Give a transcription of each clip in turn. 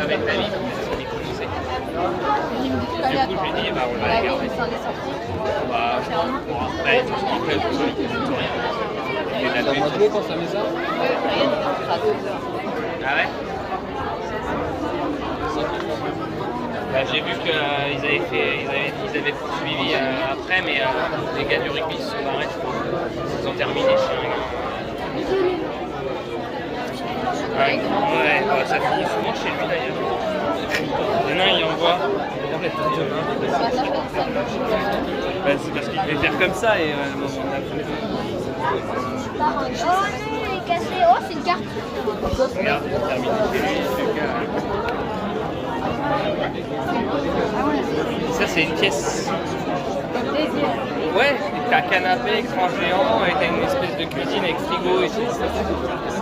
Avec ta vie, parce qu'on est commencé. Du coup, je lui ai dit, bah, on va la garder. Bah, je crois. Bah, de toute façon, après, tout seul, tout rien. Et la moitié quand ça met ça? Ah ouais? Bah, j'ai vu qu'ils avaient poursuivi après, mais les gars du rugby se sont barrés, je crois. Ils ont terminé chez un gars. Ouais, bah, ça finit souvent chez lui d'ailleurs. Il y en a un, il envoie. Bah, c'est parce qu'il devait faire comme ça et on a fait. Oh non, il est cassé. Oh, c'est une carte. Regarde, il a terminé chez lui, le gars. Ça, c'est une pièce. Ouais, t'as un canapé, écran géant, et t'as une espèce de cuisine avec frigo et tout.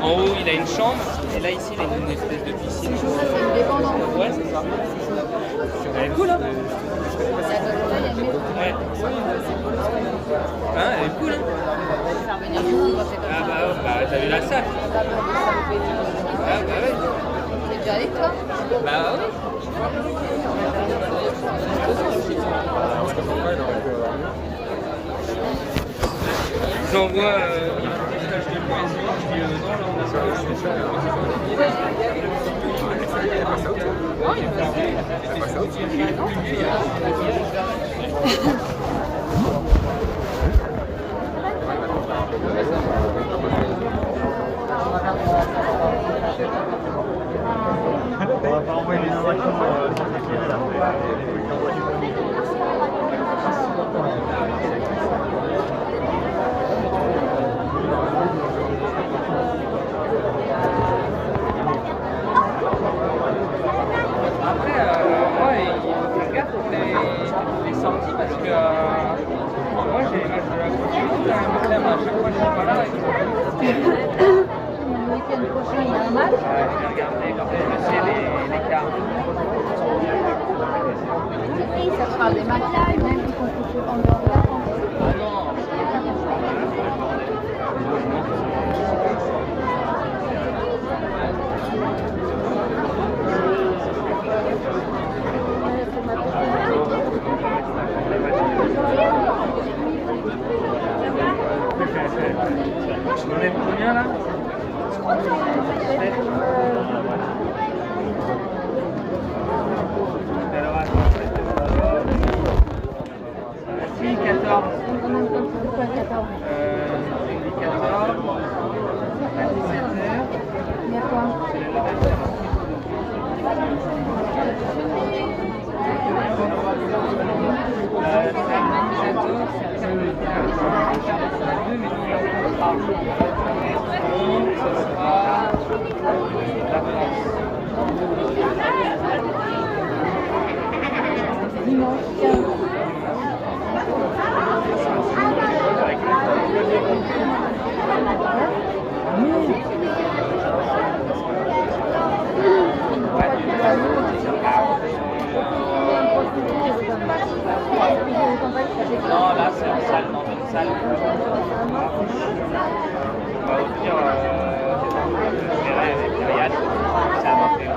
En haut, il a une chambre, et là, ici, il a une espèce de piscine. Ouais, c'est ça. Elle est cool, hein? Ouais. Hein, elle est cool, hein? Ah bah, t'as vu la salle? Ah bah ouais. T'es déjà allé, toi? Bah ouais. J'envoie un message de poésie, je dis non, là on a ça. On va pas envoyer des instructions est sorti parce que moi j'ai la flemme à chaque fois que je suis pas là. Le week-end prochain, il y a un match. Je vais regarder quand je sais les cartes. Oui, ça sera des matchs live, même qui sont couchés en dehors de la France. Ah non. On est combien là? Si, 14. Pourquoi 14 14 à 17h. Il y a quoi? Dimanche 15. Non, là c'est en salle, dans une salle. On va vous dire, je verrai avec Myriam, ça m'a fait.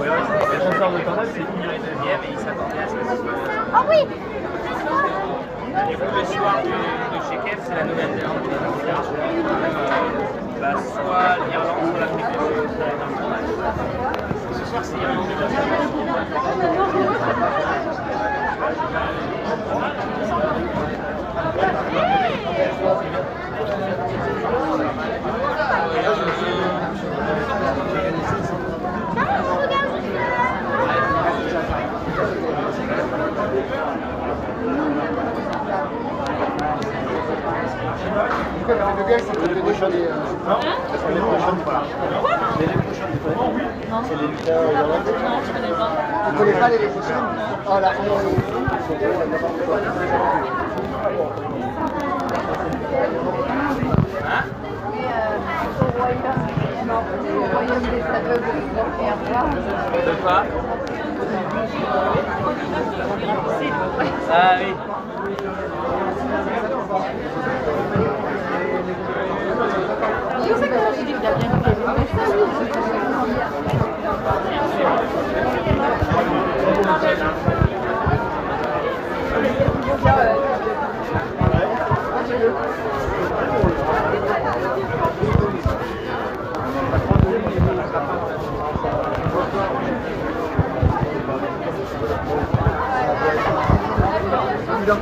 Le chanteur de Tandem, c'est finir les deuxièmes et il s'attendait à ce que ce soit. Ah oui! Du coup, le soir de chez Kev, c'est la Nouvelle-Zélande. Soit l'Irlande, soit l'Afrique du Sud. Ça va être un bon match. Ce soir, c'est l'Irlande. Le gars, c'est l'année prochaine. L'année prochaine, voilà. L'année prochaine, tu connais? Non. C'est les lutteurs irlandais? Non, je connais pas. Tu connais pas l'année prochaine? Oh là, Au royaume des aveugles, et au revoir. De quoi? Ah oui. Je sais comment je dis qu'il a bien fait. Bien.